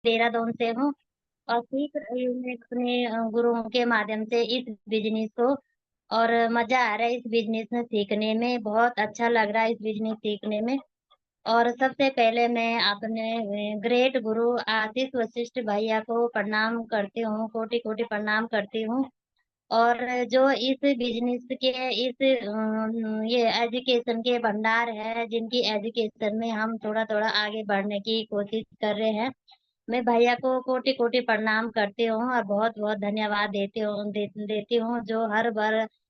देहरादून से हूँ और सीख रही हूँ मैं अपने गुरुओं के माध्यम से इस बिज़नेस को। और मज़ा आ रहा है इस बिज़नेस में सीखने में, बहुत अच्छा लग रहा है इस बिज़नेस सीखने में। और सबसे पहले मैं अपने ग्रेट गुरु आशीष वशिष्ठ भैया को प्रणाम करती हूँ, कोटि-कोटि प्रणाम करती हूँ। और जो इस बिज़नेस के ये एजुकेशन के भंडार है, जिनकी एजुकेशन में हम थोड़ा-थोड़ा आगे बढ़ने की कोशिश कर रहे हैं। मैं भैया को कोटि-कोटि प्रणाम करती हूँ और बहुत-बहुत धन्यवाद देती हूँ, जो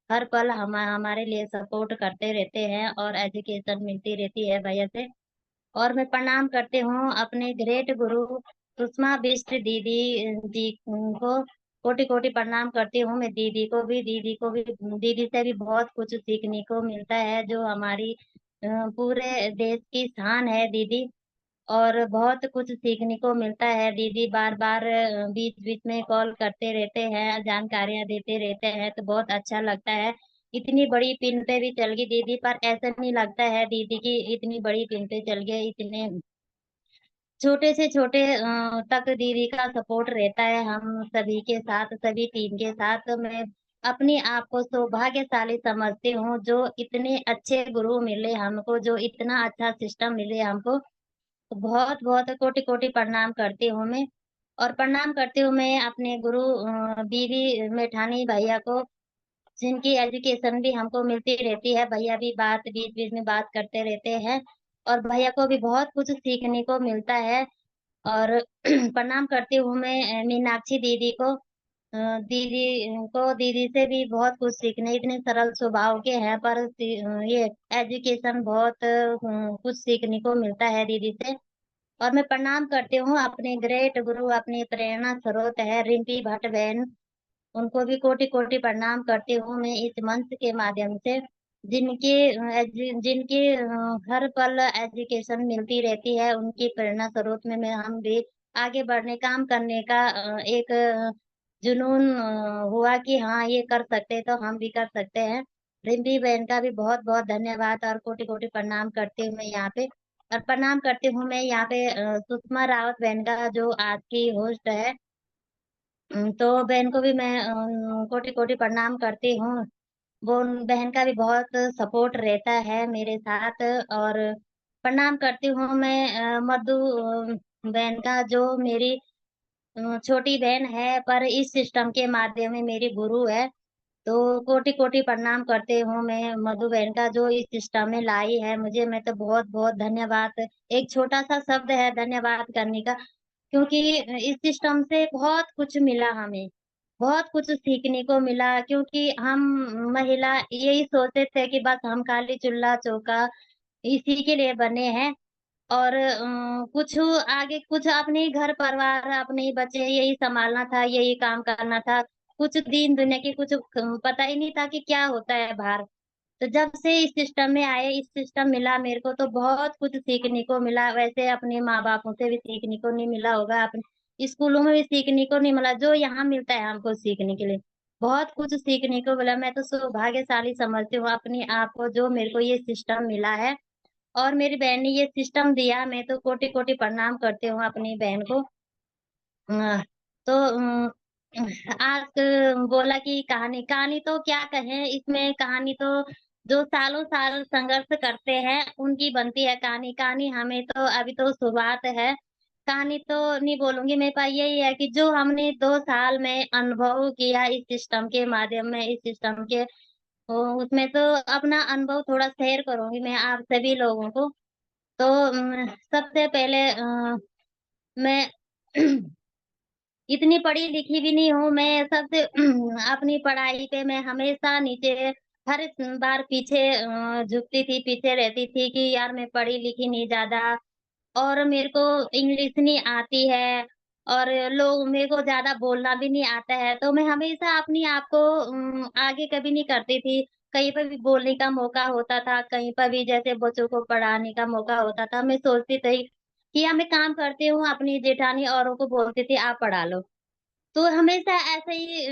हर पल हमारे लिए सपोर्ट करते रहते हैं और एजुकेशन मिलती रहती है भैया से। और मैं प्रणाम करती हूँ अपने ग्रेट गुरु सुषमा बिष्ट दीदी जी को कोटि-कोटि प्रणाम करती हूँ। मैं दीदी को भी दीदी से भी बहुत कुछ सीखने को मिलता है, जो हमारी पूरे देश की शान है दीदी। और बहुत कुछ सीखने को मिलता है। दीदी बार-बार बीच-बीच में कॉल करते रहते हैं, जानकारियाँ देते रहते हैं, तो बहुत अच्छा लगता है। इतनी बड़ी पिन पे भी चल गई दीदी, पर ऐसा नहीं लगता है दीदी की इतनी बड़ी पिन पे चल गए, इतने छोटे से छोटे तक दीदी का सपोर्ट रहता है हम सभी के साथ, सभी टीम के साथ। तो मैं अपने आप को सौभाग्यशाली समझती हूँ, जो इतने अच्छे गुरु मिले हमको, जो इतना अच्छा सिस्टम मिले हमको। तो बहुत-बहुत कोटि-कोटि प्रणाम करती हूँ मैं। और प्रणाम करती हूँ मैं अपने गुरु बीवी मेठानी भैया को, जिनकी एजुकेशन भी हमको मिलती रहती है। भैया भी बीच-बीच में बात करते रहते हैं और भैया को भी बहुत कुछ सीखने को मिलता है। और प्रणाम करती हूँ मैं मीनाक्षी दीदी को। दीदी से भी बहुत कुछ सीखने इतने सरल स्वभाव के हैं, पर ये एजुकेशन बहुत कुछ सीखने को मिलता है दीदी से। और मैं प्रणाम करती हूँ अपने ग्रेट गुरु, अपनी प्रेरणा स्रोत है रिम्पी भट्ट बहन, उनको भी कोटि-कोटि प्रणाम करती हूँ मैं इस मंच के माध्यम से, जिनकी हर पल एजुकेशन मिलती रहती है, उनकी प्रेरणा स्रोत में मैं हम भी आगे बढ़ने, काम करने का एक जुनून हुआ कि हाँ, ये कर सकते हैं, तो हम भी कर सकते हैं। रिम्पी बहन का भी बहुत-बहुत धन्यवाद और कोटि-कोटि प्रणाम करती हूँ मैं यहाँ पे। और प्रणाम करती हूँ मैं यहाँ पे सुषमा रावत बहन का, जो आज की होस्ट है। तो बहन को भी मैं कोटि-कोटि प्रणाम करती हूँ। वो उन बहन का भी बहुत सपोर्ट रहता है मेरे साथ। और प्रणाम करती हूँ मैं मधु बहन का, जो मेरी छोटी बहन है, पर इस सिस्टम के माध्यम में मेरी गुरु है। तो कोटि-कोटि प्रणाम करती हूँ मैं मधु बहन का, जो इस सिस्टम में लाई है मुझे। मैं तो बहुत-बहुत धन्यवाद, एक छोटा-सा शब्द है धन्यवाद करने का, क्योंकि इस सिस्टम से बहुत कुछ मिला हमें, बहुत कुछ सीखने को मिला, क्योंकि हम महिला यही सोचते थे कि बस हम खाली चूल्हा-चौका इसी के लिए बने हैं। और कुछ आगे कुछ अपने ही घर परिवार, अपने ही बच्चे यही सँभालना था, यही काम करना था। कुछ दीन दुनिया की कुछ पता ही नहीं था कि क्या होता है बाहर। तो जब से इस सिस्टम में आए, इस सिस्टम मिला मेरे को, तो बहुत कुछ सीखने को मिला। वैसे अपने माँ-बापों से भी सीखने को नहीं मिला होगा, अपने स्कूलों में भी सीखने को नहीं मिला, जो यहाँ मिलता है हमको सीखने के लिए। बहुत कुछ सीखने को मिला, मैं तो सौभाग्यशाली समझती हूँ अपने आप को, जो मेरे को ये सिस्टम मिला है। और मेरी बहन ने ये सिस्टम दिया, मैं तो कोटि-कोटि प्रणाम करती हूँ अपनी बहन को। अ, तो आज बोला कि कहानी तो क्या कहें, इसमें कहानी तो जो सालों-साल संघर्ष करते हैं, उनकी बनती है कहानी। कहानी हमें तो अभी तो शुरुआत है। कहानी तो नहीं बोलूँगी मैं, पर यही है कि जो हमने 2 साल में अनुभव किया इस सिस्टम के माध्यम में, इस सिस्टम के उसमें तो अपना अनुभव थोड़ा शेयर करूँगी मैं आप सभी लोगों को। तो सबसे पहले मैं इतनी पढ़ी-लिखी भी नहीं हूँ, मैं सबसे अपनी पढ़ाई पे मैं हमेशा नीचे हर बार पीछे झुकती थी, पीछे रहती थी कि यार मैं पढ़ी-लिखी नहीं ज़्यादा और मेरे को इंग्लिश नहीं आती है और लोग मेरे को ज़्यादा बोलना भी नहीं आता है, तो मैं हमेशा अपनी आप को आगे कभी नहीं करती थी। कहीं पर भी बोलने का मौका होता था, कहीं पर भी जैसे बच्चों को पढ़ाने का मौका होता था, मैं सोचती थी कि या मैं काम करती हूँ, अपनी जेठानी औरों को बोलती थी, "आप पढ़ा लो।" तो हमेशा ऐसे ही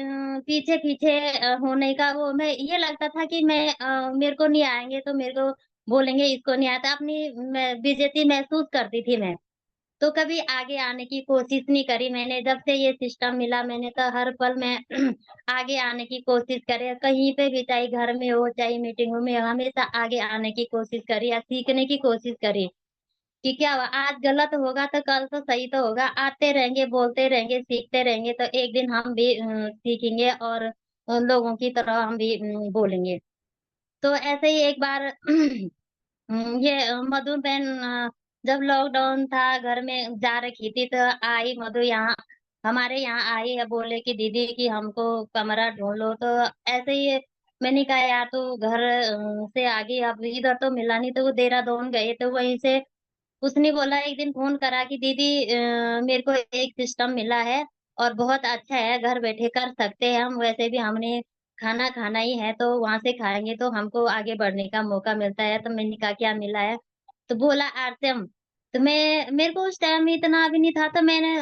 पीछे-पीछे होने का वो मैं ये लगता था कि मेरे को नहीं आएँगे तो मेरे को बोलेंगे इसको नहीं आता, अपनी मैं बेइज़्ज़ती महसूस करती थी मैं। तो कभी आगे आने की कोशिश नहीं करी मैंने। जब से ये सिस्टम मिला मैंने तो हर पल में आगे आने की कोशिश करी है। कहीं पे भी चाहे घर में हो, चाहे मीटिंगों में, हमेशा आगे आने की कोशिश करी या सीखने की कोशिश करी। कि क्या हुआ आज गलत होगा तो कल तो सही तो होगा। आते रहेंगे, बोलते रहेंगे, सीखते रहेंगे तो एक दिन हम भी सीखेंगे और लोगों की तरह हम भी बोलेंगे। तो ऐसे ही एक बार ये मधु बहन जब लॉकडाउन था घर में जा रखी थी तो आई मधु यहाँ हमारे यहाँ आई है बोले कि दीदी कि हमको कमरा ढूंढ लो। तो ऐसे ही मैंने कहा यार तू घर से आगे अब इधर तो मिला नहीं तो वो देहरादून गए तो वहीं से उसने बोला एक दिन फोन करा कि दीदी मेरे को एक सिस्टम मिला है और बहुत अच्छा है घर बैठे कर सकते हैं हम। वैसे भी हमने खाना खाना ही है तो वहां से खाएंगे तो हमको आगे बढ़ने का मौका मिलता है। तो मैंने कहा क्या मिला है? तो बोला आरसीएम। तो मैं मेरे को उस टाइम इतना भी नहीं था तो मैंने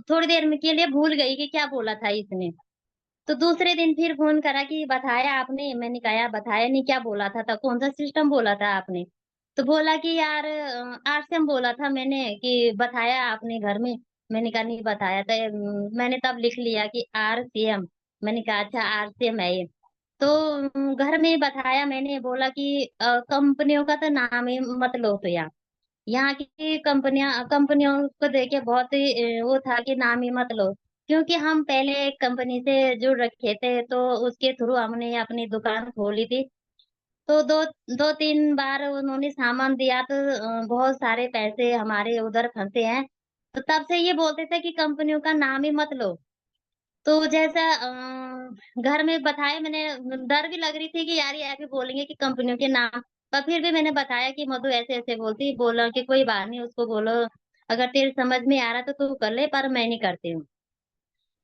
थोड़ी देर में के लिए भूल गई कि क्या बोला था इसने। तो दूसरे दिन फिर फोन करा कि बताया आपने? मैंने कहा यार बताया नहीं, क्या बोला था कौन सा सिस्टम बोला था आपने? तो बोला कि यार आरसीएम बोला था मैंने कि बताया आपने घर में? मैंने कहा नहीं बताया। तो मैंने तब लिख लिया कि आरसीएम। मैंने कहा अच्छा आरसीएम है ये। तो घर में बताया मैंने बोला कि कंपनियों का तो नाम ही मत लो तो यार यहाँ की कंपनियों को देखे बहुत ही वो था कि नाम ही मत लो। क्योंकि हम पहले एक कंपनी से जुड़ रखे थे तो उसके थ्रू हमने अपनी दुकान खोली थी। तो दो दो तीन बार उन्होंने सामान दिया तो बहुत सारे पैसे हमारे उधर फंसे हैं। तो तब से ये बोलते थे कि कंपनियों का नाम ही मत लो। तो जैसा घर में बताया मैंने, डर भी लग रही थी कि यार ये ऐसे बोलेंगे कि कंपनियों के नाम। पर फिर भी मैंने बताया कि मधु ऐसे ऐसे बोलती, बोला कि कोई बात नहीं उसको बोलो अगर तेरे समझ में आ रहा तो तू कर ले पर मैं नहीं करती हूँ।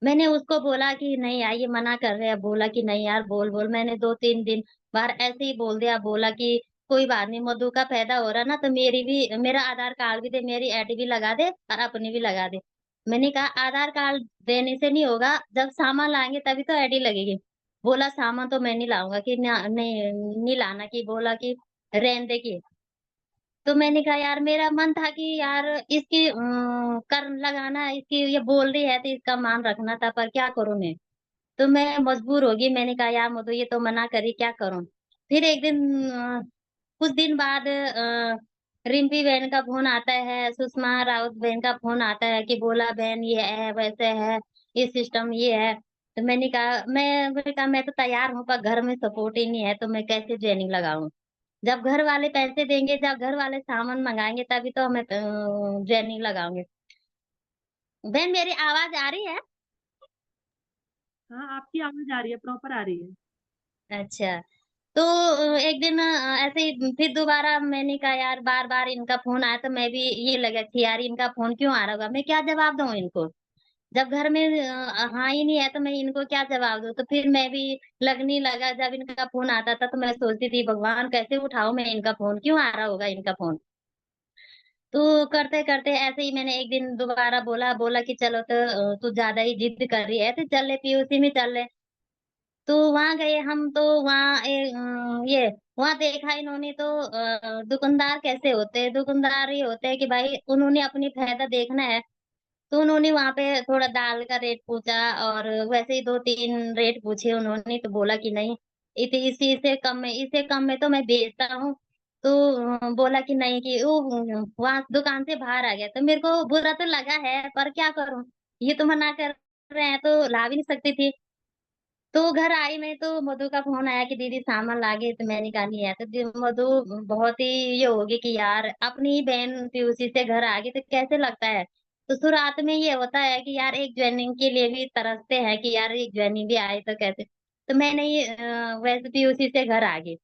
मैंने उसको बोला कि नहीं यार ये मना कर रहे हैं। बोला कि नहीं यार बोल बोल। मैंने 2-3 दिन बार ऐसे ही बोल दिया। बोला कि कोई बात नहीं मधु का फायदा हो रहा ना तो मेरी भी मेरा आधार कार्ड भी दे, मेरी आईडी भी लगा दे और अपनी भी लगा दे। मैंने कहा आधार कार्ड देने से नहीं होगा, जब सामान लाएंगे तभी तो आईडी लगेगी। बोला सामान तो मैं नहीं लाऊंगा कि नहीं नहीं लाना की। बोला कि रहने दे की। तो मैंने कहा यार मेरा मन था कि यार इसकी कर लगाना, इसकी ये बोल रही है तो इसका मान रखना था पर क्या करूं मैं। तो मैं मजबूर होगी। मैंने कहा यार मधु ये तो मना करी क्या करूं। फिर एक दिन कुछ दिन बाद रिम्पी बहन का फोन आता है, सुषमा राउत बहन का फोन आता है कि बोला बहन ये है वैसे है, ये सिस्टम ये है। तो मैंने कहा मैं तो तैयार हूँ पर घर में सपोर्ट ही नहीं है तो मैं कैसे ज्वाइनिंग लगाऊं। जब घर वाले पैसे देंगे, जब घर वाले सामान मंगाएंगे तभी तो हमें ज्वाइनिंग लगाओगे। बहन मेरी आवाज आ रही है? हाँ, आपकी आवाज आ रही है, प्रॉपर आ रही है। अच्छा। तो एक दिन ऐसे ही फिर दोबारा मैंने कहा यार बार बार इनका फोन आया तो मैं भी ये लगा कि यार इनका फोन क्यों आ रहा होगा, मैं क्या जवाब दूं इनको। जब घर में हाँ ही नहीं है तो मैं इनको क्या जवाब दूं। तो फिर मैं भी लगने लगा। जब इनका फोन आता था तो मैं सोचती थी भगवान कैसे उठाऊं मैं इनका फोन, क्यों आ रहा होगा इनका फोन। तो करते करते ऐसे ही मैंने एक दिन दोबारा बोला बोला कि चलो तो तू ज्यादा ही जिद कर रही है तो चल ले पीयूसी में चल ले। तो वहां गए हम तो वहाँ ये वहां देखा इन्होंने तो दुकानदार कैसे होते हैं। दुकानदार ये होते हैं कि भाई उन्होंने अपनी फायदा देखना है। तो उन्होंने वहां पे थोड़ा दाल का रेट पूछा और वैसे ही 2-3 रेट पूछे उन्होंने। तो बोला कि नहीं इसी से कम में, इससे कम में तो मैं बेचता हूँ। तो बोला कि नहीं कि वो वहां दुकान से बाहर आ गया। तो मेरे को बुरा तो लगा है पर क्या करूं, ये तो मना कर रहे हैं तो ला भी नहीं सकती थी। तो घर आई मैं तो मधु का फोन आया कि दीदी सामान लागे। तो मैंने कहा नहीं है तो मधु बहुत ही ये होगी कि यार अपनी ही बहन पीयूसी से घर आ गई तो कैसे लगता है। तो शुरुआत में ये होता है कि यार एक ज्वाइनिंग के लिए भी तरसते हैं कि यार एक ज्वाइनिंग भी आए तो कैसे। तो मैंने ये वैसे पीयूसी से घर आ गई।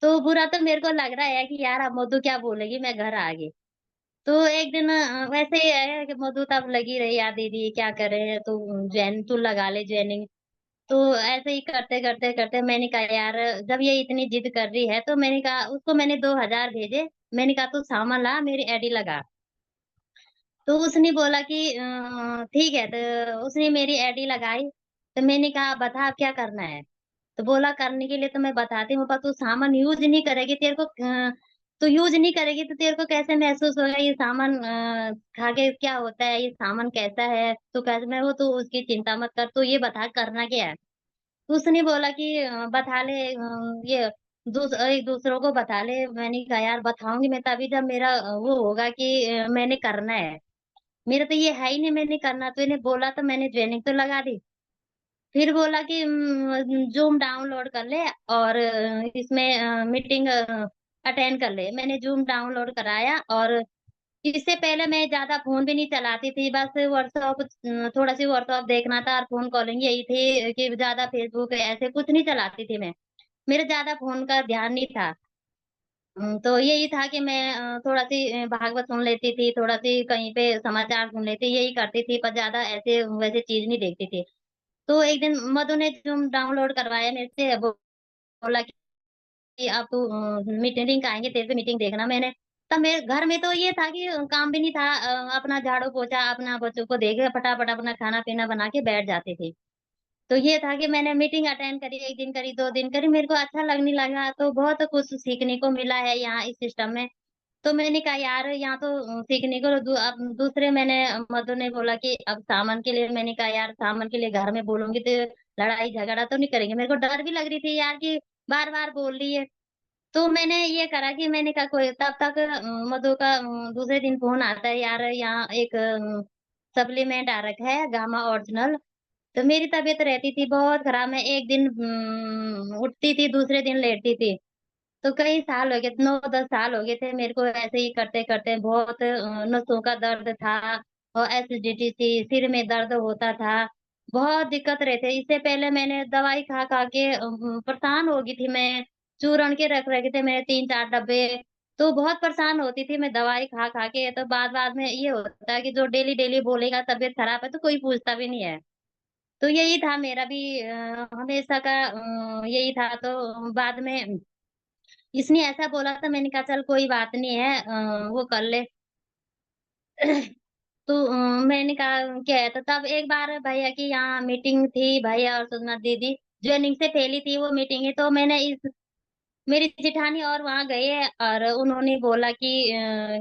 तो बुरा तो मेरे को लग रहा है कि यार अब मधु क्या बोलेगी, मैं घर आ गई। तो एक दिन वैसे ही है कि मधु तब लगी रही यार दीदी क्या करे तू ज्वाइन तू लगा ले ज्वाइनिंग। तो ऐसे ही करते करते करते मैंने कहा यार जब ये इतनी जिद कर रही है तो मैंने कहा उसको मैंने 2,000 भेजे। मैंने कहा तू सामान ला मेरी आईडी लगा। तो उसने बोला कि ठीक है। तो उसने मेरी आईडी लगाई। तो मैंने कहा बता अब क्या करना है। तो बोला करने के लिए तो मैं बताती हूँ पर तू सामान यूज नहीं करेगी तेरे को तो यूज़ नहीं करेगी तो तेरे को कैसे महसूस होगा ये सामान खा के क्या होता है, ये सामान कैसा है? तो कैसे मैं वो तो उसकी चिंता मत कर, तू ये बता करना क्या है? तो उसने बोला कि बता ले ये एक दूसरों को बता ले। मैंने कहा यार बताऊँगी मैं तभी जब मेरा वो होगा कि मैंने करना है। मेरा तो ये है ही नहीं मैंने करना, तो इन्हें बोला तो मैंने जॉइनिंग तो लगा दी। फिर बोला कि ज़ूम डाउनलोड कर ले और इसमें मीटिंग अटेंड कर ले। मैंने ज़ूम डाउनलोड कराया और इससे पहले मैं ज़्यादा फ़ोन भी नहीं चलाती थी, बस व्हाट्सएप थोड़ा-सी व्हाट्सएप देखना था और फ़ोन कॉलिंग यही थी कि ज़्यादा फेसबुक ऐसे कुछ नहीं चलाती थी मैं। मेरा ज़्यादा फ़ोन का ध्यान नहीं था। तो यही था कि मैं थोड़ा-सी भागवत सुन लेती थी, थोड़ा-सी कहीं पे समाचार सुन लेती, यही करती थी पर ज़्यादा ऐसे वैसे चीज़ नहीं देखती थी। तो एक दिन मधु ने ज़ूम डाउनलोड करवाया मेरे से, बोला कि अब तू मीटिंग आएँगे तेरे से मीटिंग देखना। मैंने तब मेरे घर में तो ये था कि काम भी नहीं था, अपना झाड़ू-पोछा अपना बच्चों को देके फटाफट अपना खाना-पीना बना के बैठ जाती थी। तो ये था कि मैंने मीटिंग अटेंड करी, 1 दिन करी, 2 दिन करी, मेरे को अच्छा लगने लगा, तो बहुत कुछ सीखने को मिला है यहाँ इस सिस्टम में। तो मैंने कहा यार यहाँ तो सीखने को अब दूसरे मैंने मधु ने बोला कि अब सामान के लिए मैंने कहा यार सामान के लिए घर में बोलूँगी तो लड़ाई झगड़ा तो नहीं करेंगे। मेरे को डर भी लग रही थी यार कि बार-बार बोल रही है। तो मैंने ये करा कि मैंने कहा कोई तब तक मधु का दूसरे दिन फ़ोन आता है यार यहाँ एक सप्लीमेंट आ रखा है गामा ओरिजिनल। तो मेरी तबीयत रहती थी बहुत खराब, मैं एक दिन उठती थी, दूसरे दिन लेटती थी। तो कई साल हो गए, 9-10 साल हो गए थे मेरे को ऐसे ही करते-करते बहुत नसों का दर्द था और एसिडिटी थी, सिर में दर्द होता था, बहुत दिक्कत रहते। इससे पहले मैंने दवाई खा-खा के परेशान हो गई थी मैं, चूरन के रख रखे थे मैंने 3-4 डब्बे, तो बहुत परेशान होती थी मैं दवाई खा-खा के। तो बाद-बाद में ये होता है कि जो डेली-डेली बोलेगा तबीयत खराब है तो कोई पूछता भी नहीं है। तो यही था मेरा भी हमेशा का यही था तो बाद में इसने ऐसा बोला था मैंने कहा चल कोई बात नहीं है वो कर ले। तो मैंने कहा क्या है तो तब एक बार भैया की यहाँ मीटिंग थी, भैया और सुषमा दीदी जॉइनिंग से पहली थी वो मीटिंग है तो मैंने इस मेरी जेठानी और वहाँ गए और उन्होंने बोला कि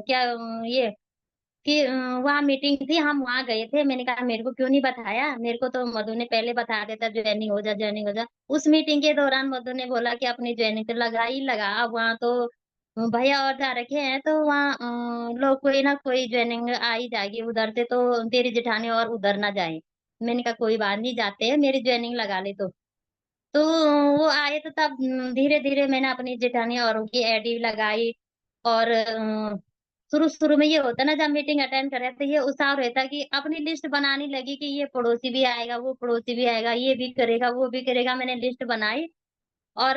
क्या ये कि वहाँ मीटिंग थी, हम वहाँ गए थे। मैंने कहा मेरे को क्यों नहीं बताया? मेरे को तो मधु ने पहले बता देता जॉइनिंग हो जा, जॉइनिंग हो जा। उस मीटिंग के दौरान मधु ने बोला कि अपनी जॉइनिंग तो लगा ही लगा। अब वहाँ तो भैया और जा रखे हैं तो वहाँ लोग कोई ना कोई जॉइनिंग आ ही जाएगी उधर से तो तेरी जेठानी और उधर ना जाए। मैंने कहा कोई बात नहीं जाते हैं, मेरी जॉइनिंग लगा ले तो। तो वो आए तो तब धीरे-धीरे मैंने अपनी जेठानी औरों की एडी लगाई और शुरू-शुरू में ये होता है ना जब मीटिंग अटेंड कर रहे हैं तो ये उत्साह रहता है कि अपनी लिस्ट बनाने लगी कि ये पड़ोसी भी आएगा, वो पड़ोसी भी आएगा, ये भी करेगा, वो भी करेगा। मैंने लिस्ट बनाई और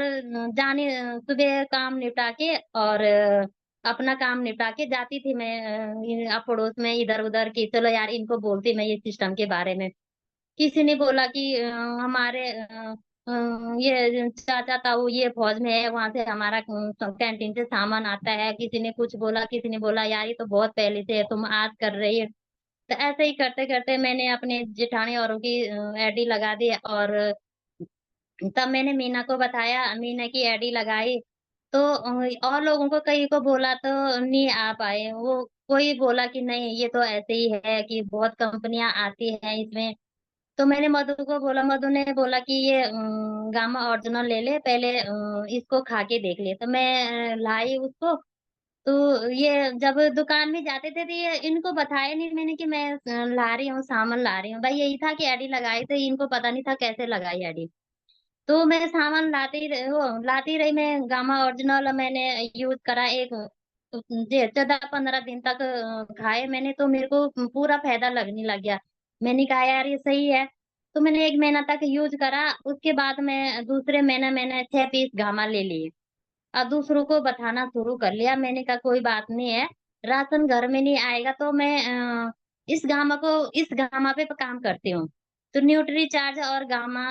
सुबह काम निपटा के और अपना काम निपटा के जाती थी मैं पड़ोस में इधर-उधर कि चलो यार इनको बोलती मैं ये सिस्टम के बारे में। किसी ने बोला कि हमारे अ, ये चाचा-ताऊ ये फ़ौज में है, वहाँ से हमारा कैंटीन से सामान आता है। किसी ने बोला यार ये तो बहुत पहले से है, तुम आज कर रही हो। तो ऐसे ही करते-करते मैंने अपनी जेठानी औरों की एडी लगा दी और तब मैंने मीना को बताया, मीना की एडी लगाई। तो और लोगों को कई को बोला तो नहीं आ पाए। वो कोई बोला कि नहीं ये तो ऐसे ही है कि बहुत कंपनियाँ आती हैं इसमें तो मैंने मधु को बोला, मधु ने बोला कि ये गामा ओरिजिनल ले ले पहले इसको खा के देख ले। तो मैं लाई उसको, तो ये जब दुकान में जाते थे तो ये इनको बताया नहीं मैंने कि मैं ला रही हूँ, सामान ला रही हूँ। भाई यही था कि एडी लगाई तो इनको पता नहीं था कैसे लगाई एडी। तो मैं सामान लाती रही मैं गामा ओरिजिनल मैंने यूज़ करा एक जे 14-15 दिन तक खाए मैंने तो मेरे को पूरा फ़ायदा लगने लग गया। मैंने कहा यार ये सही है, तो मैंने 1 महीना तक यूज़ करा, उसके बाद मैं दूसरे महीने मैंने 6 पीस गामा ले लिए। दूसरों को बताना शुरू कर लिया, मैंने कहा कोई बात नहीं है, राशन घर में नहीं आएगा तो मैं इस गामा पे काम करती हूँ। तो न्यूट्री चार्ज और गामा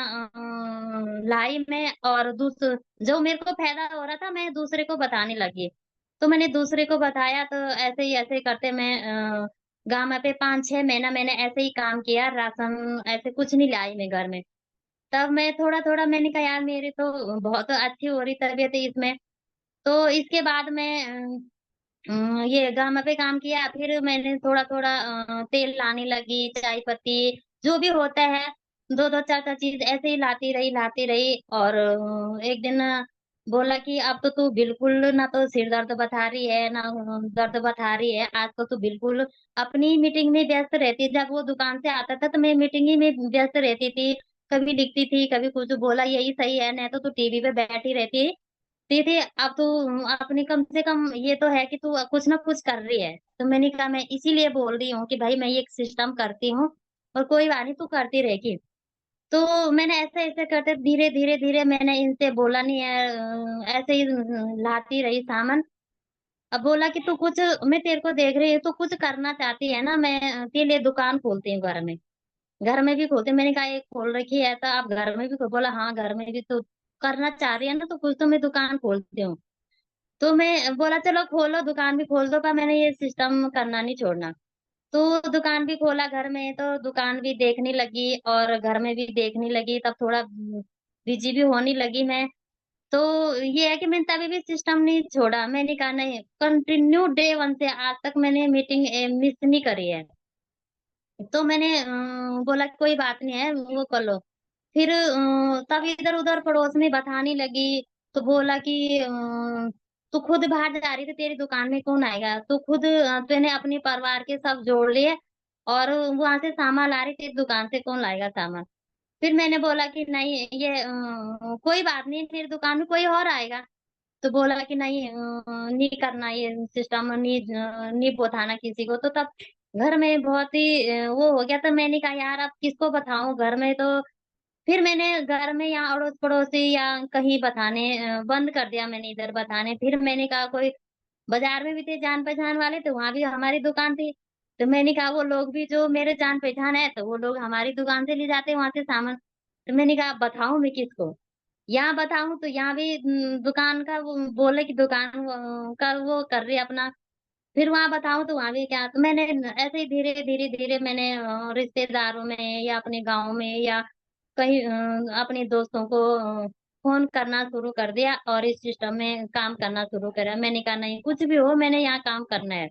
लाई मैं और जो मेरे को फ़ायदा हो रहा था मैं दूसरे को बताने लगी। तो मैंने दूसरे को बताया तो ऐसे ही करते मैं गामा पे 5-6 महीना मैंने ऐसे ही काम किया, राशन ऐसे कुछ नहीं लाई मैं घर में। तब मैं थोड़ा-थोड़ा मैंने कहा यार मेरी तो बहुत अच्छी हो रही तबीयत इसमें। तो इसके बाद मैं ये गम पे काम किया, फिर मैंने थोड़ा-थोड़ा तेल लाने लगी, चाय पत्ती, जो भी होता है, 2-2 4-4 चीज़ ऐसे ही लाती रही और एक दिन बोला कि अब तो तू बिल्कुल ना तो सिर दर्द बता रही है, ना दर्द बता रही है, आज तो तू बिल्कुल अपनी मीटिंग में व्यस्त रहती है। जब वो दुकान से आता था तो मैं मीटिंग ही में व्यस्त रहती थी, कभी लिखती थी, कभी कुछ बोला यही सही है, नहीं तो तू टीवी पे बैठी रहती दीदी अब तू अपनी कम से कम ये तो है कि तू कुछ ना कुछ कर रही है। तो मैंने कहा मैं इसीलिए बोल रही हूँ कि भाई मैं ये एक सिस्टम करती हूँ और कोई बात नहीं तू करती रहेगी। तो मैंने ऐसे-ऐसे करते धीरे-धीरे मैंने इनसे बोला नहीं है ऐसे ही लाती रही सामान। अब बोला कि तू कुछ मैं तेरे को देख रही हूँ, तू कुछ करना चाहती है ना मैं तेरे लिए दुकान खोलती हूँ घर में। घर में भी खोलते मैंने कहा एक खोल रखी है तो आप घर में भी बोला हाँ, घर में भी तो करना चाह रही है ना तो कुछ तो मैं दुकान खोलती हूँ। तो मैं बोला चलो खोलो दुकान भी खोल दो पर मैंने ये सिस्टम करना नहीं छोड़ना। तो दुकान भी खोला घर में तो दुकान भी देखने लगी और घर में भी देखने लगी तब थोड़ा बिज़ी भी होने लगी मैं। तो ये है कि मैंने तभी भी सिस्टम नहीं छोड़ा। मैंने कहा नहीं कंटिन्यू डे 1 से आज तक मैंने मीटिंग मिस नहीं करी है। तो मैंने बोला कोई बात नहीं है वो कर लो। फिर तब इधर-उधर पड़ोस में बताने लगी, तो बोला कि "तू खुद बाहर जा रही थी, तेरी दुकान में कौन आएगा? तू खुद तूने अपने परिवार के सब जोड़ लिए और वहाँ से सामान ला रही, तेरी दुकान से कौन लाएगा सामान?" फिर मैंने बोला कि नहीं ये कोई बात नहीं, मेरी दुकान में कोई और आएगा। तो बोला कि नहीं नहीं करना ये सिस्टम नहीं बताना किसी को। तो तब घर में बहुत ही वो हो गया तो मैंने कहा यार अब किसको बताऊँ घर में तो फिर मैंने घर में या अड़ोस-पड़ोसी या कहीं बताने बंद कर दिया मैंने इधर बताने। फिर मैंने कहा कोई बाज़ार में भी थे जान-पहचान वाले तो वहाँ भी हमारी दुकान थी। तो मैंने कहा वो लोग भी जो मेरे जान-पहचान है तो वो लोग हमारी दुकान से ले जाते हैं वहाँ से सामान। तो मैंने कहा बताऊँ मैं किसको? यहाँ बताऊँ तो यहाँ भी दुकान का वो बोले कि दुकान का वो कर रही है अपना, फिर वहाँ बताऊँ तो वहाँ भी क्या तो मैंने ऐसे ही धीरे-धीरे मैंने रिश्तेदारों में या अपने गाँव में या कहीं अपने दोस्तों को फ़ोन करना शुरू कर दिया और इस सिस्टम में काम करना शुरू करा। मैंने कहा नहीं कुछ भी हो मैंने यहाँ काम करना है।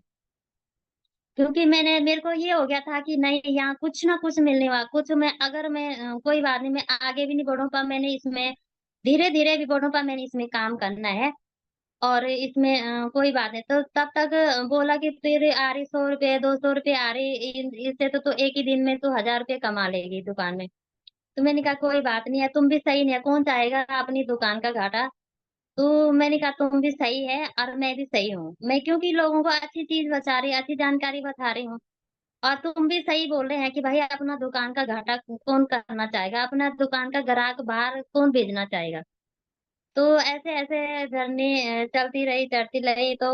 क्योंकि मेरे को ये हो गया था कि नहीं यहाँ कुछ ना कुछ मिलने वाला कुछ मैं अगर मैं कोई बात नहीं मैं आगे भी नहीं बढ़ूँ पर मैंने इसमें धीरे-धीरे भी बढ़ूँ पर मैंने इसमें काम करना है और इसमें कोई बात नहीं। तो तब तक बोला कि तेरे आ रही ₹100 ₹200 आ रही इन इससे तो तू एक ही दिन में तू ₹1000 कमा लेगी दुकान में। तो मैंने कहा कोई बात नहीं है, तुम भी सही नहीं है, कौन चाहेगा अपनी दुकान का घाटा? तो मैंने कहा तुम भी सही है और मैं भी सही हूँ। मैं क्योंकि लोगों को अच्छी चीज़ बता रही अच्छी जानकारी बता रही हूँ। और तुम भी सही बोल रहे हैं कि भाई अपना दुकान का घाटा कौन करना चाहेगा? अपना दुकान का ग्राहक बाहर कौन भेजना चाहेगा? तो ऐसे-ऐसे जर्नी चलती रही तो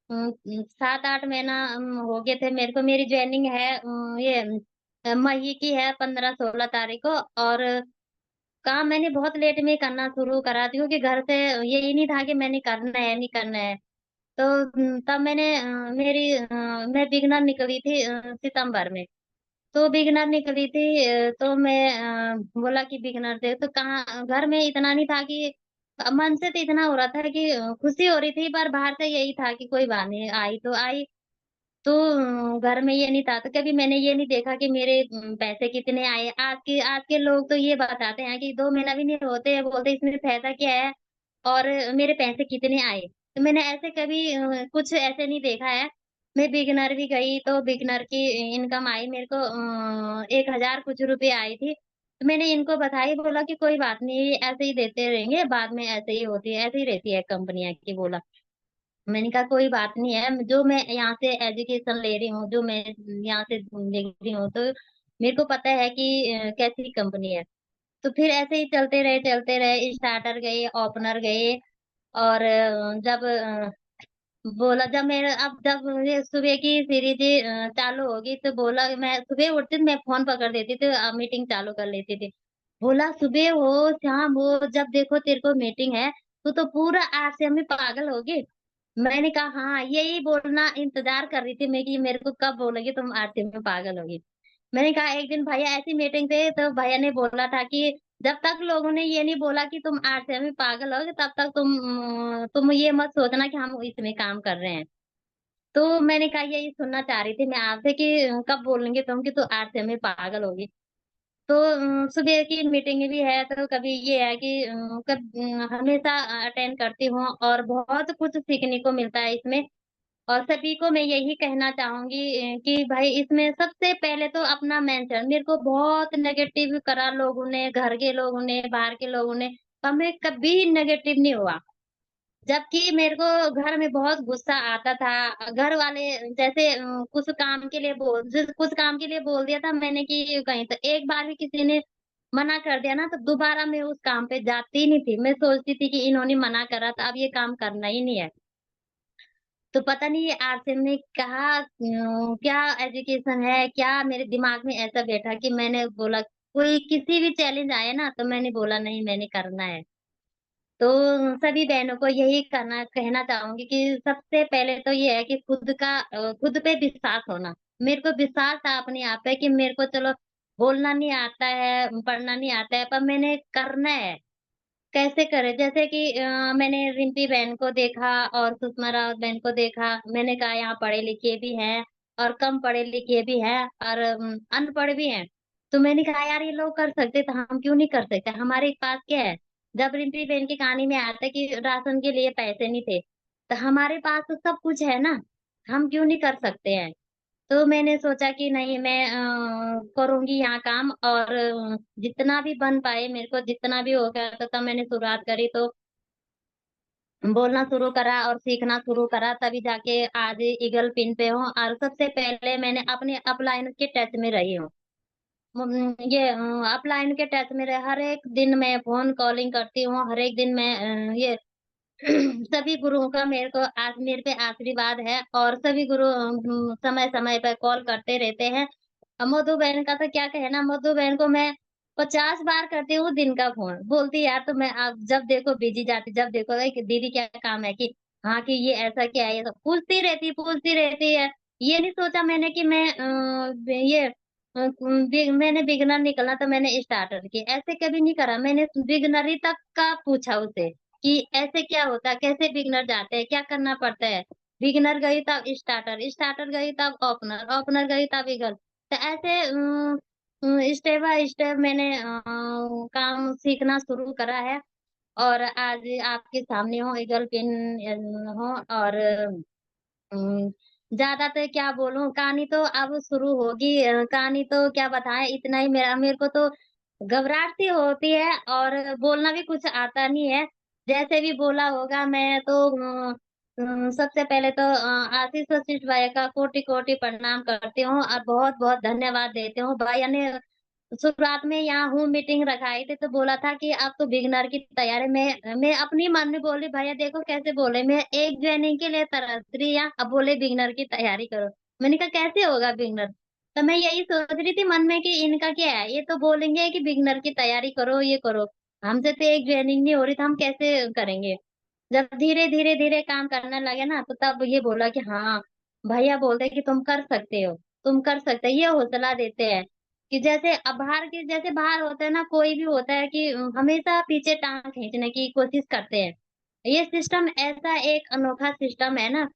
7-8 महीना हो गए थे मेरे को मेरी जॉइनिंग है ये मई की है 15-16 तारीख को और काम मैंने बहुत लेट में करना शुरू करा क्योंकि घर से यही नहीं था कि मैंने करना है, नहीं करना है। तो तब मैंने मैं बिगिनर निकली थी सितंबर में। तो बिगिनर निकली थी तो मैं बोला कि बिगिनर थे तो कहाँ घर में इतना नहीं था कि मन से तो इतना हो रहा था कि खुशी हो रही थी पर बाहर से यही था कि कोई बात नहीं आई तो आई। तो घर में ये नहीं था तो कभी मैंने ये नहीं देखा कि मेरे पैसे कितने आए। आज के लोग तो ये बताते हैं कि 2 महीना भी नहीं होते बोलते इसमें फ़ायदा क्या है और मेरे पैसे कितने आए। तो मैंने ऐसे कभी कुछ ऐसे नहीं देखा है। मैं बिगिनर भी गई तो बिगिनर की इनकम आई मेरे को 1000 कुछ रुपए आई थी। तो मैंने इनको बताई बोला कि कोई बात नहीं ऐसे ही देते रहेंगे बाद में ऐसे ही होती है ऐसे ही रहती है कंपनियाँ की बोला। मैंने कहा कोई बात नहीं है, जो मैं यहाँ से एजुकेशन ले रही हूँ, जो मैं यहाँ से देख रही हूँ, तो मेरे को पता है कि कैसी कंपनी है। तो फिर ऐसे ही चलते रहे, स्टार्टर गए, ओपनर गए और जब बोला जब ये सुबह की सीरीज़ चालू होगी तो बोला मैं सुबह उठती थी मैं फ़ोन पकड़ देती थी मीटिंग चालू कर लेती थी। बोला सुबह हो, शाम हो, जब देखो तेरे को मीटिंग है, तू तो पूरा आरसीएम में पागल होगी। मैंने कहा हाँ, यही बोलना इंतज़ार कर रही थी मैं कि मेरे को कब बोलोगी तुम आरसीएम में पागल होगी। मैंने कहा एक दिन भैया ऐसी मीटिंग थे तो भैया ने बोला था कि जब तक लोगों ने ये नहीं बोला कि तुम आरसीएम में पागल हो, तब तक तुम ये मत सोचना कि हम इसमें काम कर रहे हैं। तो मैंने कहा यही सुनना चाह रही थी मैं आपसे कि कब बोलेंगे तुम कि तू आरसीएम में पागल होगी। तो सुबह की मीटिंग भी है तो कभी ये है कि हमेशा अटेंड करती हूँ और बहुत कुछ सीखने को मिलता है इसमें। और सभी को मैं यही कहना चाहूँगी कि भाई इसमें सबसे पहले तो अपना मेंशन मेरे को बहुत नेगेटिव करा लोगों ने, घर के लोगों ने, बाहर के लोगों ने, पर मैं कभी नेगेटिव नहीं हुआ। जबकि मेरे को घर में बहुत गुस्सा आता था। घर वाले जैसे कुछ काम के लिए बोल दिया था मैंने कि कहीं तो एक बार भी किसी ने मना कर दिया ना तो दोबारा मैं उस काम पे जाती ही नहीं थी। मैं सोचती थी कि इन्होंने मना करा तो अब ये काम करना ही नहीं है। तो पता नहीं ये आरसीएम ने कहा क्या एजुकेशन है, क्या मेरे दिमाग में ऐसा बैठा कि मैंने बोला कोई किसी भी चैलेंज आए ना तो मैंने बोला नहीं मैंने करना है। तो सभी बहनों को यही कहना चाहूँगी कि सबसे पहले तो ये है कि खुद पे विश्वास होना। मेरे को विश्वास था अपने आप पे कि मेरे को चलो बोलना नहीं आता है, पढ़ना नहीं आता है, पर मैंने करना है। कैसे करें? जैसे कि मैंने रिम्पी बहन को देखा और सुषमा रावत बहन को देखा। मैंने कहा यहाँ पढ़े-लिखे भी हैं और कम पढ़े-लिखे भी हैं और अनपढ़ भी हैं। तो मैंने कहा यार ये लोग कर सकते तो हम क्यों नहीं कर सकते? हमारे पास क्या है? जब रिम्पी बहन की कहानी में आता है कि राशन के लिए पैसे नहीं थे, तो हमारे पास तो सब कुछ है ना, हम क्यों नहीं कर सकते हैं? तो मैंने सोचा कि नहीं मैं करूँगी यहाँ काम और जितना भी बन पाए मेरे को जितना भी हो गया तो तब मैंने शुरुआत करी तो बोलना शुरू करा और सीखना शुरू करा तभी जाके आज ईगल पिन पे हूँ और सबसे पहले मैंने अपने अपलाइन के टच में रही हूँ। ये अपलाइन के टच में रहे हर एक दिन मैं फ़ोन कॉलिंग करती हूँ, हर एक दिन मैं ये सभी गुरुओं का मेरे पे आशीर्वाद है और सभी गुरु समय-समय पे कॉल करते रहते हैं। मधु बहन का तो क्या कहना, मधु बहन को मैं 50 बार करती हूँ दिन का फ़ोन। बोलती यार तो मैं अब जब देखो बिज़ी जाती, जब देखो कि दीदी क्या काम है कि हाँ, कि ये ऐसा क्या है? ये सब पूछती रहती है। ये नहीं सोचा मैंने कि मैं ये मैंने बिगिनर निकला तो मैंने स्टार्टर की, ऐसे कभी नहीं करा। मैंने बिगिनरी तक का पूछा उसे। कि ऐसे क्या होता है? कैसे बिगिनर जाते हैं? क्या करना पड़ता है? बिगिनर गई तब स्टार्टर, स्टार्टर गई तब ओपनर, ओपनर गई तब ईगल। तो ऐसे स्टेप बाय स्टेप मैंने काम सीखना शुरू करा है और आज आपके सामने हूँ ईगल पिन हूँ और उम, ज़्यादातर क्या बोलूँ कहानी तो अब शुरू होगी कहानी तो क्या बताएँ इतना ही मेरे को तो घबराहट सी होती है और बोलना भी कुछ आता नहीं है। जैसे भी बोला होगा मैं तो सबसे पहले तो आशीष वशिष्ठ भैया का कोटि-कोटि प्रणाम करती हूँ और बहुत-बहुत धन्यवाद देती हूँ। भैया ने शुरुआत में यहाँ हूँ मीटिंग रखाई थी तो बोला था कि अब तो बिगिनर की तैयारी मैं अपनी मन में बोली भैया देखो कैसे बोले मैं एक जॉइनिंग के लिए तरस रही है अब बोले बिगिनर की तैयारी करो। मैंने कहा कैसे होगा बिगिनर? तो मैं यही सोच रही थी मन में कि इनका क्या है? ये तो बोलेंगे कि बिगिनर की तैयारी करो, ये करो। हमसे तो एक जॉइनिंग नहीं हो रही तो हम कैसे करेंगे? जब धीरे-धीरे काम करने लगे ना तो तब ये बोला कि हाँ, भैया बोलते हैं कि तुम कर सकते हो, तुम कर सकते हो, ये हौसला देते हैं। कि जैसे बाहर होता है ना कोई भी होता है कि हमेशा पीछे टाँग खींचने की कोशिश करते हैं। ये सिस्टम ऐसा एक अनोखा सिस्टम है ना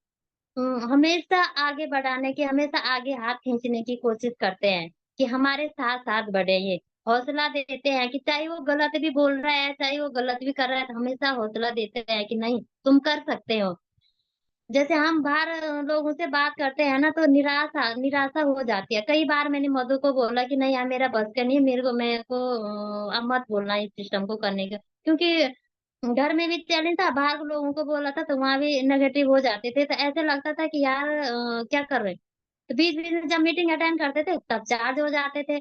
हमेशा आगे बढ़ाने की, हमेशा आगे हाथ खींचने की कोशिश करते हैं, कि हमारे साथ-साथ बढ़े ये। हौसला देते हैं कि चाहे वो गलत भी बोल रहा है, चाहे वो गलत भी कर रहा है, तो हमेशा हौसला देते हैं कि नहीं, तुम कर सकते हो। जैसे हम बाहर लोगों से बात करते हैं ना, तो निराशा निराशा हो जाती है। कई बार मैंने मधु को बोला कि नहीं यार मेरा बस का नहीं है, मेरे को अब मत बोलना इस सिस्टम को करने का। क्योंकि घर में भी चैलेंज था, बाहर के लोगों को बोला था, तो वहाँ भी नेगेटिव हो जाते थे। तो ऐसे लगता था कि यार क्या कर रहे हैं? तो बीच-बीच में जब मीटिंग अटेंड करते थे, तब चार्ज हो जाते थे।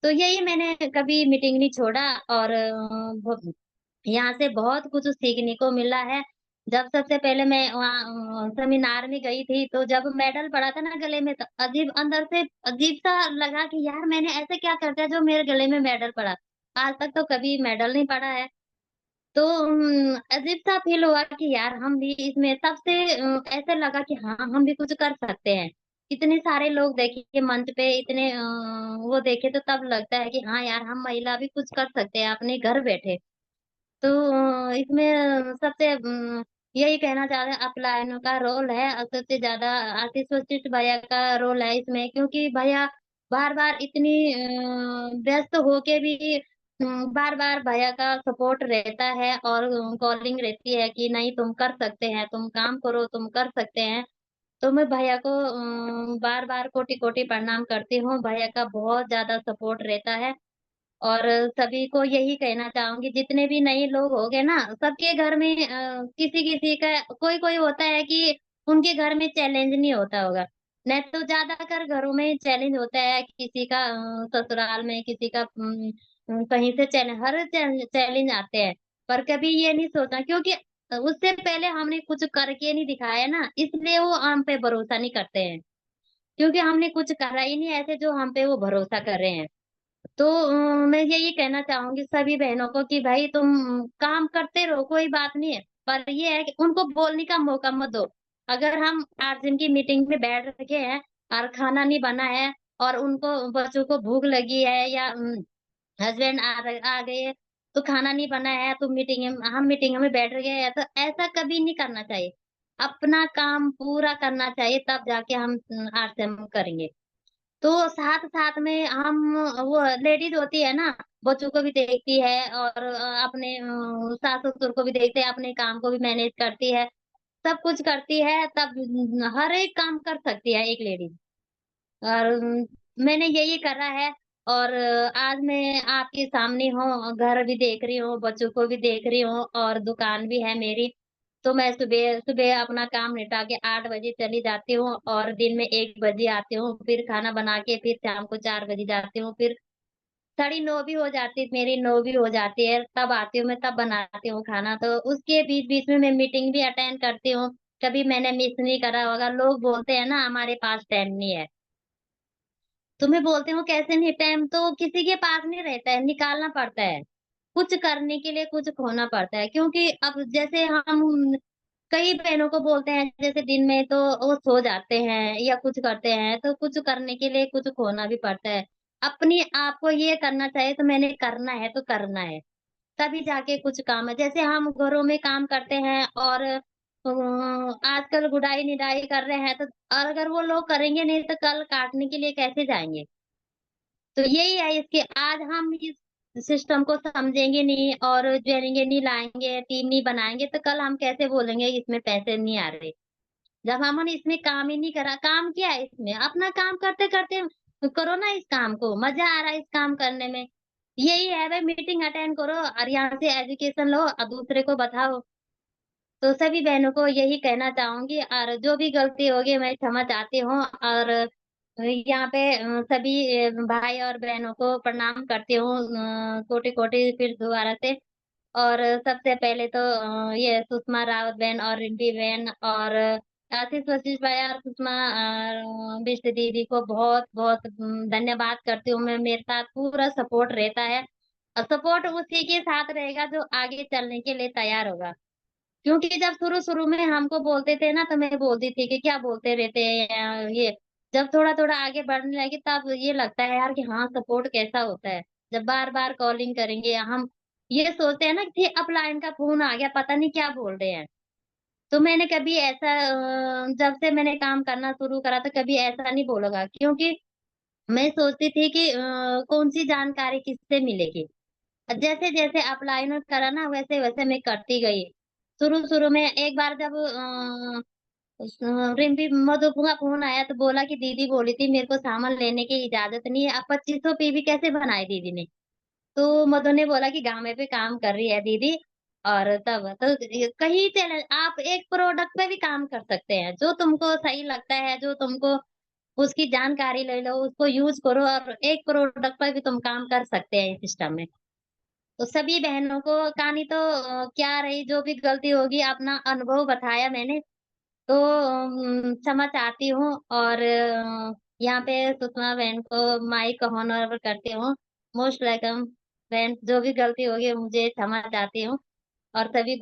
तो यही मैंने कभी मीटिंग नहीं छोड़ा और यहाँ से बहुत कुछ सीखने को मिला है। जब सबसे पहले मैं वहाँ सेमिनार में गई थी, तो जब मेडल पड़ा था ना गले में, तो अंदर से अजीब-सा लगा कि यार मैंने ऐसा क्या कर दिया जो मेरे गले में मेडल पड़ा। आज तक तो कभी मेडल नहीं पड़ा है। तो अजीब-सा फ़ील हुआ कि यार हम भी इसमें तब से ऐसा लगा कि हाँ, हम भी कुछ कर सकते हैं। इतने सारे लोग देखिए मंच पे इतने वो देखे तो तब लगता है कि हाँ यार, हम महिला भी कुछ कर सकते हैं अपने घर बैठे। तो इसमें सबसे यही कहना चाहते हैं अपलायनों का रोल है, सबसे ज़्यादा आशीष वशिष्ठ भैया का रोल है इसमें, क्योंकि भैया बार-बार इतनी व्यस्त होके भी बार-बार भैया का सपोर्ट रहता है और कॉलिंग रहती है कि नहीं तुम कर सकते हैं, तुम काम करो, तुम कर सकते हैं। तो मैं भैया को बार-बार कोटि-कोटि प्रणाम करती हूँ, भैया का बहुत ज़्यादा सपोर्ट रहता है। और सभी को यही कहना चाहूँगी जितने भी नए लोग होंगे ना, सबके घर में किसी-किसी का कोई-कोई होता है कि उनके घर में चैलेंज नहीं होता होगा। नहीं तो ज़्यादातर घरों में चैलेंज होता है, किसी का ससुराल में, किसी का कहीं से हर चैलेंज आते हैं। पर कभी ये नहीं सोचा, क्योंकि उससे पहले हमने कुछ करके नहीं दिखाया ना, इसलिए वो हम पे भरोसा नहीं करते हैं। क्योंकि हमने कुछ करा ही नहीं ऐसे जो हम पे वो भरोसा कर रहे हैं। तो मैं यही कहना चाहूँगी सभी बहनों को कि भाई तुम काम करते रहो, कोई बात नहीं है, पर ये है कि उनको बोलने का मौका मत दो। अगर हम 8 दिन की मीटिंग में बैठ रखे हैं और खाना नहीं बना है और उनको बच्चों को भूख लगी है या हस्बैंड आ गए हैं, तो खाना नहीं बना है तो मीटिंग में बैठ गए हैं, तो ऐसा कभी नहीं करना चाहिए। अपना काम पूरा करना चाहिए, तब जाके हम आरसीएम करेंगे। तो साथ-साथ में हम वो लेडीज़ होती है ना, बच्चों को भी देखती है और अपने सास-ससुर को भी देखते हैं, अपने काम को भी मैनेज करती है, सब कुछ करती है, तब हर एक काम कर सकती है एक लेडीज़। और मैंने यही करा है और आज मैं आपके सामने हूँ, घर भी देख रही हूँ, बच्चों को भी देख रही हूँ और दुकान भी है मेरी। तो मैं सुबह सुबह अपना काम निपटा के 8 बजे चली जाती हूँ और दिन में 1 बजे आती हूँ, फिर खाना बना के फिर शाम को 4 बजे जाती हूँ, फिर साढ़े 9 भी हो जाती मेरी 9 भी हो जाती है, तब आती हूँ मैं, तब बनाती हूँ खाना। तो उसके बीच-बीच में मैं मीटिंग भी अटेंड करती हूँ, कभी मैंने मिस नहीं करा होगा। लोग बोलते हैं ना हमारे पास टाइम नहीं है। तो मैं बोलती हूँ कैसे नहीं, टाइम तो किसी के पास नहीं रहता है, निकालना पड़ता है। कुछ करने के लिए कुछ खोना पड़ता है, क्योंकि अब जैसे हम कई बहनों को बोलते हैं जैसे दिन में तो वो सो जाते हैं या कुछ करते हैं, तो कुछ करने के लिए कुछ खोना भी पड़ता है। अपने आप को ये करना चाहिए तो मैंने करना है तो करना है। तभी जाके कुछ काम है। जैसे हम घरों में काम करते हैं और आजकल गुड़ाई-निदाई कर रहे हैं, तो अगर वो लोग करेंगे नहीं तो कल काटने के लिए कैसे जाएँगे? तो यही है इसके, आज हम इस सिस्टम को समझेंगे नहीं और ज्वेलिंग नहीं लाएँगे, टीम नहीं बनाएँगे, तो कल हम कैसे बोलेंगे इसमें पैसे नहीं आ रहे। जब हमने इसमें काम ही नहीं करा, काम क्या है इसमें? अपना काम करते-करते करो ना इस काम को, मज़ा आ रहा है इस काम करने में। यही है भाई, मीटिंग अटेंड करो और यहाँ से एजुकेशन लो और दूसरे को बताओ। तो सभी बहनों को यही कहना चाहूँगी और जो भी गलती होगी मैं क्षमा चाहती हूँ और यहाँ पे सभी भाई और बहनों को प्रणाम करती हूँ कोटि-कोटि फिर दोबारा से। और सबसे पहले तो ये सुषमा रावत बहन और रिम्पी बहन और आशीष वशिष्ठ भाई और सुषमा बिष्ट दीदी को बहुत-बहुत धन्यवाद करती हूँ मैं। मेरे साथ पूरा सपोर्ट रहता है और सपोर्ट उसी के साथ रहेगा जो आगे चलने के लिए तैयार होगा। क्योंकि जब शुरू-शुरू में हमको बोलते थे ना, तो मैं बोलती थी कि क्या बोलते रहते हैं ये। जब थोड़ा-थोड़ा आगे बढ़ने लगे तब ये लगता है यार कि हाँ, सपोर्ट कैसा होता है। जब बार-बार कॉलिंग करेंगे हम ये सोचते हैं ना कि अपलाइन का फ़ोन आ गया, पता नहीं क्या बोल रहे हैं। तो मैंने कभी ऐसा जब से मैंने काम करना शुरू करा था कभी ऐसा नहीं बोलूँगा, क्योंकि मैं सोचती थी कि कौन-सी जानकारी किससे मिलेगी। जैसे-जैसे अपलाइन करा ना वैसे-वैसे मैं करती गई। शुरू-शुरू में एक बार जब रिम्पी मधु का फ़ोन आया तो बोला कि दीदी बोली थी मेरे को सामान लेने की इजाज़त नहीं है, अब 2500 पीवी कैसे बनाए दीदी ने? तो मधु ने बोला कि गाँव में पे काम कर रही है दीदी और तब तो ये कहीं चैनल आप एक प्रोडक्ट पे भी काम कर सकते हैं, जो तुमको सही लगता है, जो तुमको उसकी जानकारी ले लो, उसको यूज़ करो और एक प्रोडक्ट पे भी तुम काम कर सकते हैं इस सिस्टम में। तो सभी बहनों को कहानी तो क्या रही, जो भी गलती होगी अपना अनुभव बताया मैंने, तो क्षमा चाहती हूँ और यहाँ पे सुषमा बहन को माइक ऑनर करती हूँ। मोस्ट वेलकम बहन, जो भी गलती होगी मुझे क्षमा चाहती हूँ और सभी